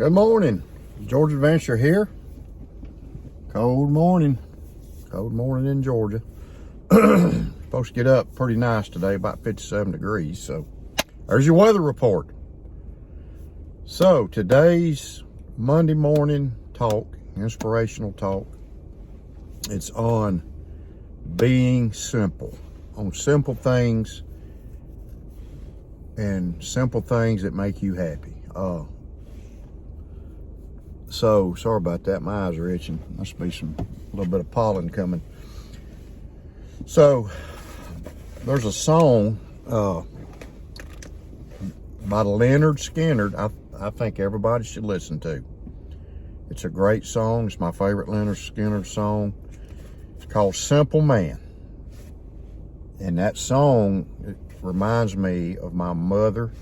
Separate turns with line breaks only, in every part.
Good morning. Georgia Adventure here. Cold morning in Georgia. Supposed to get up pretty nice today, about 57 degrees. So there's your weather report. So today's Monday morning talk, inspirational talk, it's on being simple, on simple things and simple things that make you happy. So sorry about that. My eyes are itching. Must be a little bit of pollen coming. So there's a song by Leonard Skinner. I think everybody should listen to. It's a great song. It's my favorite Leonard Skinner song. It's called "Simple Man," and that song, it reminds me of my mother,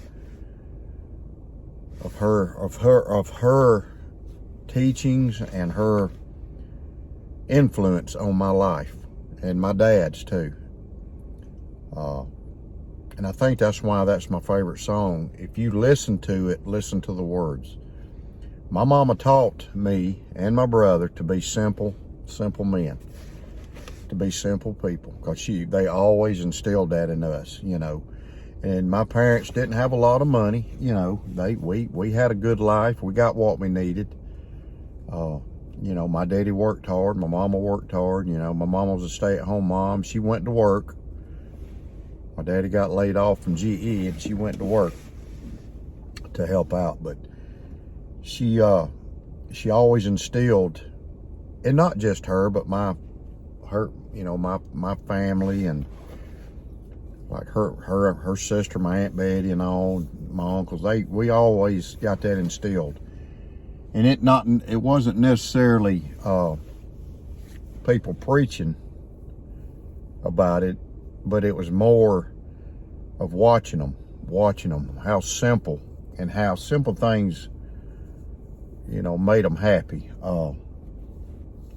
of her teachings and her influence on my life, and my dad's too. And I think that's why that's my favorite song. If you listen to it, listen to the words. My mama taught me and my brother to be simple men, to be simple people, because they always instilled that in us, you know. And my parents didn't have a lot of money, you know. We had a good life. We got what we needed. You know, my daddy worked hard. My mama worked hard. You know, my mama was a stay-at-home mom. She went to work. My daddy got laid off from GE, and she went to work to help out. But she always instilled, and not just her, but my family, and like her sister, my Aunt Betty, and all my uncles. We always got that instilled. And it wasn't necessarily people preaching about it, but it was more of watching them, how simple things, you know, made them happy.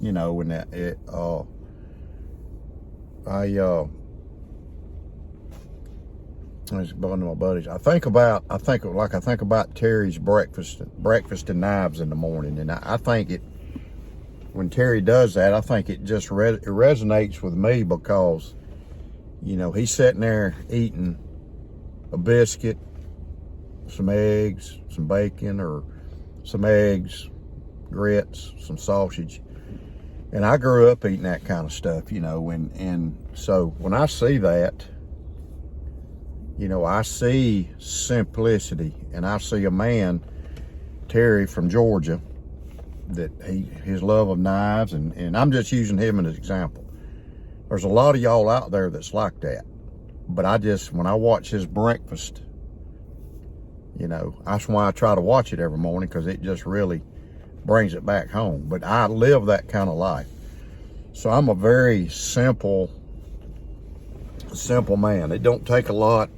You know, and I was going to my buddies. I think about Terry's breakfast and knives in the morning, and I think when Terry does that, I think it just it resonates with me, because, you know, he's sitting there eating a biscuit, some eggs, some bacon, or some eggs, grits, some sausage, and I grew up eating that kind of stuff, you know, and so when I see that, you know, I see simplicity, and I see a man, Terry from Georgia, that his love of knives, and I'm just using him as an example. There's a lot of y'all out there that's like that, but when I watch his breakfast, you know, that's why I try to watch it every morning, because it just really brings it back home. But I live that kind of life, so I'm a very simple man. It don't take a lot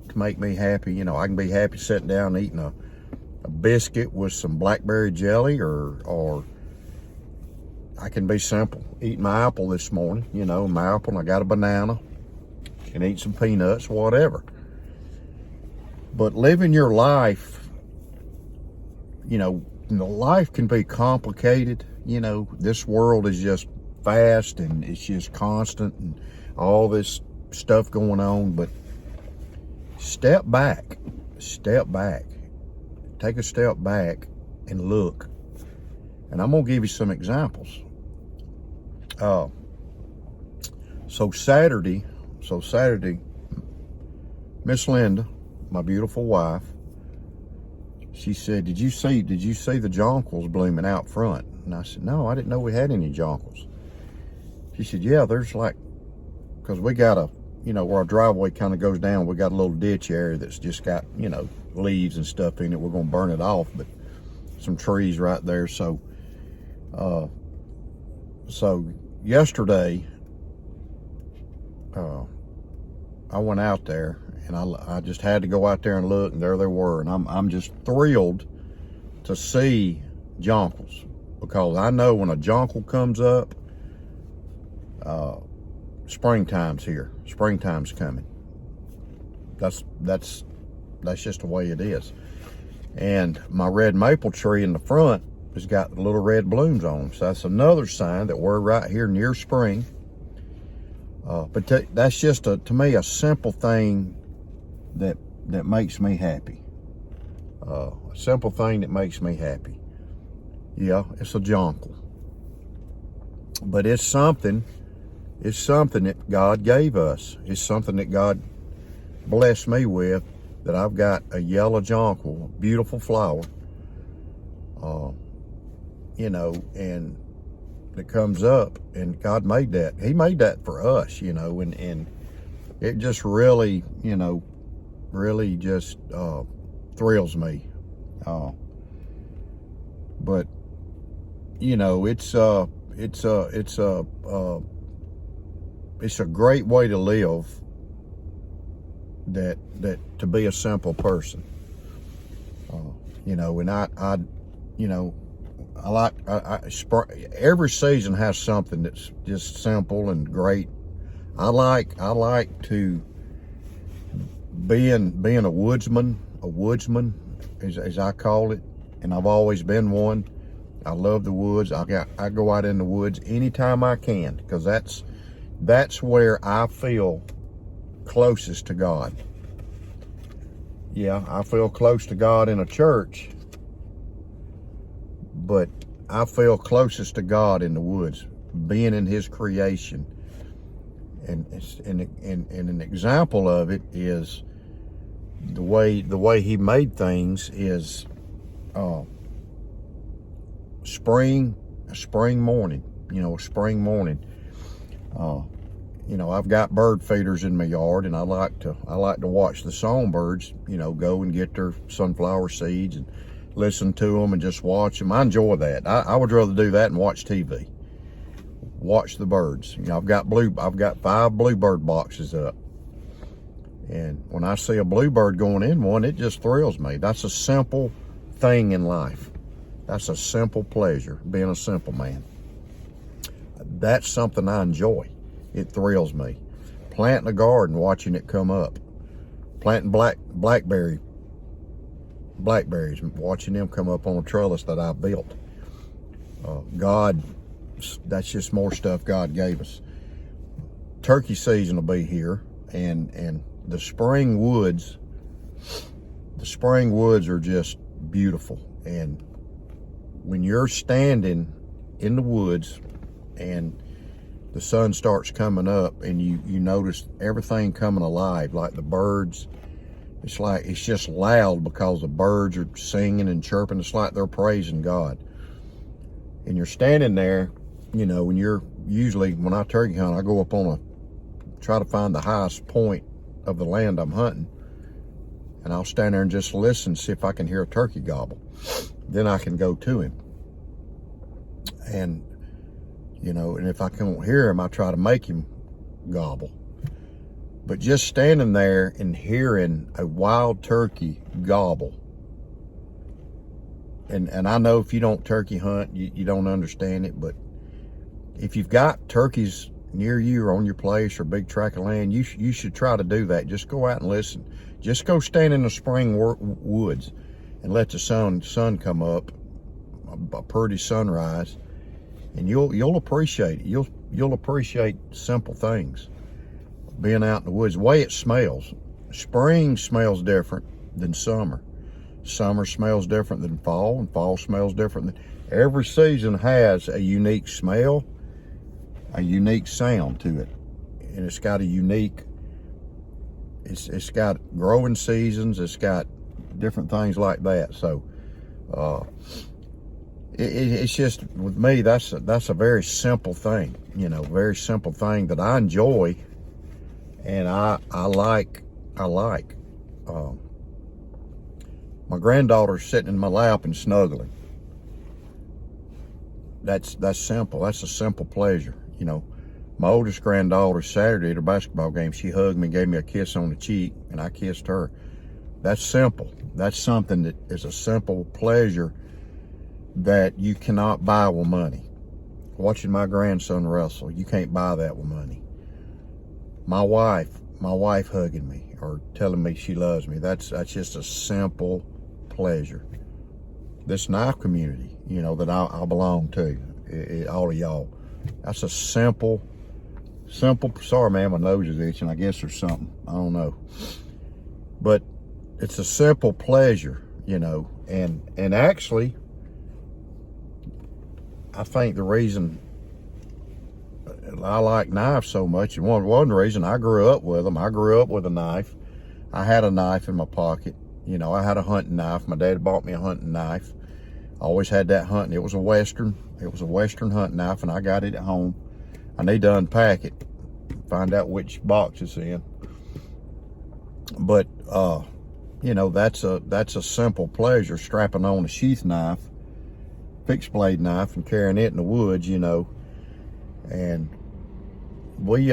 to make me happy. You know, I can be happy sitting down and eating a biscuit with some blackberry jelly, or I can be simple, eating my apple this morning, you know, my apple, and I got a banana, and eat some peanuts, whatever. But living your life, you know, life can be complicated. You know, this world is just fast, and it's just constant, and all this stuff going on. But step back, take a step back and look. And I'm gonna give you some examples. So Saturday, Miss Linda, my beautiful wife, she said, did you see the jonquils blooming out front? And I said, no, I didn't know we had any jonquils. She said, yeah, there's because we got where our driveway kind of goes down, we got a little ditch area that's just got, you know, leaves and stuff in it. We're going to burn it off, but some trees right there. So yesterday, I went out there, and I just had to go out there and look, and there they were. And I'm just thrilled to see jonquils, because I know when a jonquil comes up, springtime's here. Springtime's coming. That's just the way it is. And my red maple tree in the front has got little red blooms on them. So that's another sign that we're right here near spring. But that's just, to me, a simple thing that makes me happy. A simple thing that makes me happy. Yeah, it's a jonquil. But it's something that God gave us. It's something that God blessed me with, that I've got a yellow jonquil, beautiful flower, you know, and that comes up, and God made that. He made that for us, you know, and it just really, you know, really just thrills me. But you know, it's a great way to live. That to be a simple person. You know, and I you know, I like every season has something that's just simple and great. I like to being a woodsman as I call it, and I've always been one. I love the woods. I go out in the woods anytime I can, because that's where I feel closest to God. Yeah, I feel close to God in a church, but I feel closest to God in the woods, being in His creation. And an example of it is the way He made things is a spring morning. You know, a spring morning. You know, I've got bird feeders in my yard, and I like to watch the songbirds, you know, go and get their sunflower seeds and listen to them and just watch them. I enjoy that. I would rather do that and watch TV. Watch the birds. You know, I've got 5 bluebird boxes up. And when I see a bluebird going in one, it just thrills me. That's a simple thing in life. That's a simple pleasure, being a simple man. That's something I enjoy. It thrills me. Planting a garden, watching it come up. Planting blackberries, watching them come up on a trellis that I built. God, that's just more stuff God gave us. Turkey season will be here, and the spring woods are just beautiful. And when you're standing in the woods and the sun starts coming up, and you notice everything coming alive, like the birds. It's just loud because the birds are singing and chirping. It's like they're praising God. And you're standing there, you know, when I turkey hunt, I go up try to find the highest point of the land I'm hunting. And I'll stand there and just listen, see if I can hear a turkey gobble. Then I can go to him. And you know, and if I can't hear him, I try to make him gobble. But just standing there and hearing a wild turkey gobble, and I know if you don't turkey hunt, you don't understand it, but if you've got turkeys near you or on your place or big tract of land, you should try to do that. Just go out and listen. Just go stand in the spring woods and let the sun come up, a pretty sunrise. And you'll appreciate it. You'll appreciate simple things. Being out in the woods, the way it smells. Spring smells different than summer. Summer smells different than fall, and fall smells different than. Every season has a unique smell, a unique sound to it, and it's got a unique. It's got growing seasons. It's got different things like that. So. It's just, with me, that's a very simple thing, you know, very simple thing that I enjoy, and I like. My granddaughter's sitting in my lap and snuggling. That's simple. That's a simple pleasure, you know. My oldest granddaughter, Saturday at a basketball game, she hugged me, gave me a kiss on the cheek, and I kissed her. That's simple. That's something that is a simple pleasure that you cannot buy with money. Watching my grandson wrestle, you can't buy that with money. My wife hugging me or telling me she loves me, that's just a simple pleasure. This knife community, you know, that I belong to, all of y'all, that's a simple, sorry man, my nose is itching, I guess, or something, I don't know. But it's a simple pleasure, you know, and actually, I think the reason I like knives so much, and one reason, I grew up with them. I grew up with a knife. I had a knife in my pocket. You know, I had a hunting knife. My dad bought me a hunting knife. I always had that hunting. It was a Western hunting knife, and I got it at home. I need to unpack it, find out which box it's in. But you know, that's a simple pleasure, strapping on a sheath knife, fixed blade knife, and carrying it in the woods, you know. And we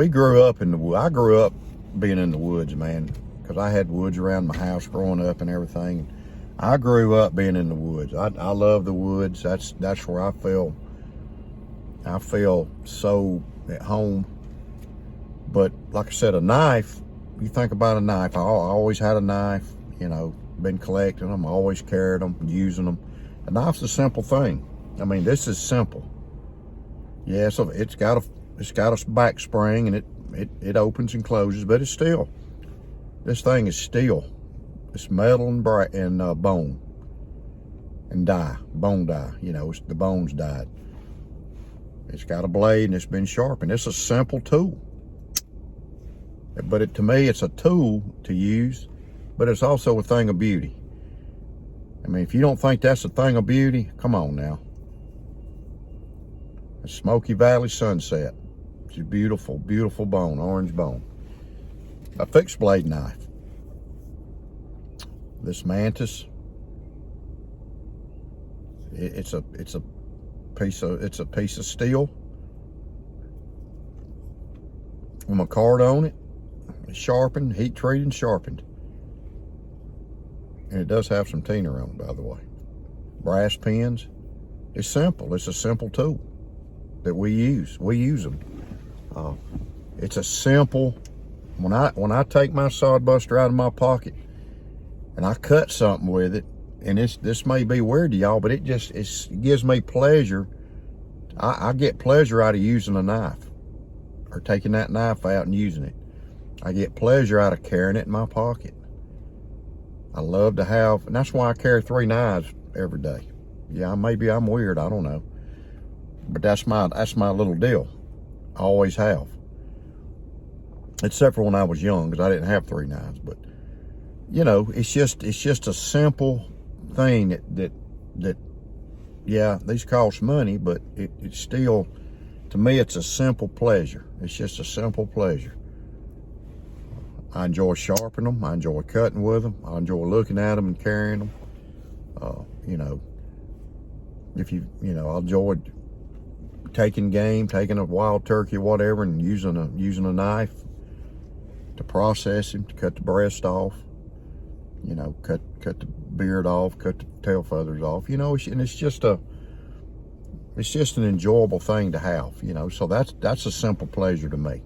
grew up in the woods. I grew up being in the woods, man, because I had woods around my house growing up and everything. I grew up being in the woods. I love the woods. That's where I feel so at home. But like I said, a knife, you think about a knife, I always had a knife, you know, been collecting them, always carried them, using them. A knife's a simple thing. I mean, this is simple. Yeah, so it's got a back spring, and it opens and closes, but it's steel. This thing is steel. It's metal and bone and bone die. You know, the bones died. It's got a blade and it's been sharpened. It's a simple tool, but to me, it's a tool to use, but it's also a thing of beauty. I mean, if you don't think that's a thing of beauty, come on now. Smoky Valley Sunset. It's a beautiful, beautiful bone, orange bone. A fixed blade knife. This Mantis. It's a piece of steel with a card on it. It's sharpened, heat treated, and sharpened. And it does have some tiner on it, by the way. Brass pins. It's simple. It's a simple tool that we use. We use them. It's a simple, when I take my sod buster out of my pocket and I cut something with it, and this may be weird to y'all, but it gives me pleasure. I get pleasure out of using a knife or taking that knife out and using it. I get pleasure out of carrying it in my pocket. I love to have, and that's why I carry 3 knives every day. Yeah, maybe I'm weird, I don't know. But that's my little deal. I always have. Except for when I was young, because I didn't have 3 knives. But you know, it's just a simple thing that yeah, these cost money, but it's still, to me, it's a simple pleasure. It's just a simple pleasure. I enjoy sharpening them. I enjoy cutting with them. I enjoy looking at them and carrying them. You know, I enjoy taking game, taking a wild turkey or whatever, and using a knife to process him, to cut the breast off, you know, cut the beard off, cut the tail feathers off, you know, and it's just an enjoyable thing to have, you know. So that's a simple pleasure to me.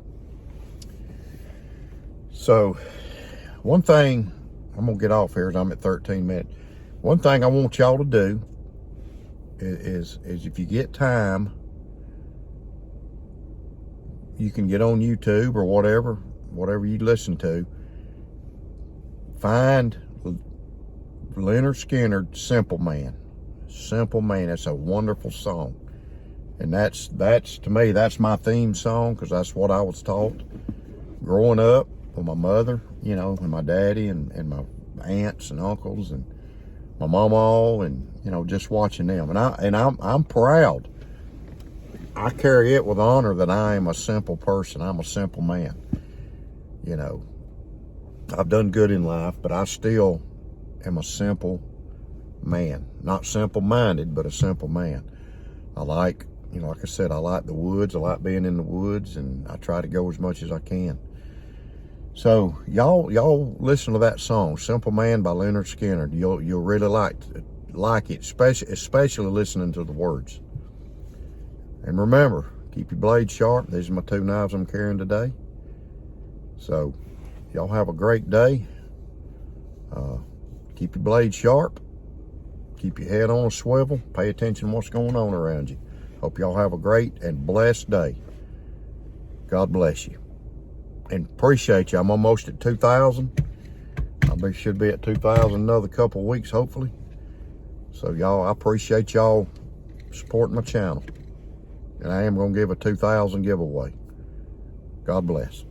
So one thing, I'm gonna get off here as I'm at 13 minutes. One thing I want y'all to do is if you get time, you can get on YouTube or whatever you listen to. Find Lynyrd Skynyrd, Simple Man. Simple Man, that's a wonderful song. And that's to me, that's my theme song, because that's what I was taught growing up with my mother, you know, and my daddy and my aunts and uncles and my mama, and you know, just watching them. And I'm proud. I carry it with honor that I am a simple person. I'm a simple man. You know, I've done good in life, but I still am a simple man. Not simple-minded, but a simple man. I like, you know, like I said, I like the woods. I like being in the woods, and I try to go as much as I can. So y'all listen to that song, Simple Man by Lynyrd Skynyrd. You'll really like it, especially listening to the words. And remember, keep your blade sharp. These are my 2 knives I'm carrying today. So y'all have a great day. Keep your blade sharp. Keep your head on a swivel. Pay attention to what's going on around you. Hope y'all have a great and blessed day. God bless you. And appreciate you. I'm almost at 2,000. Should be at 2,000 another couple of weeks, hopefully. So y'all, I appreciate y'all supporting my channel. And I am going to give a 2,000 giveaway. God bless.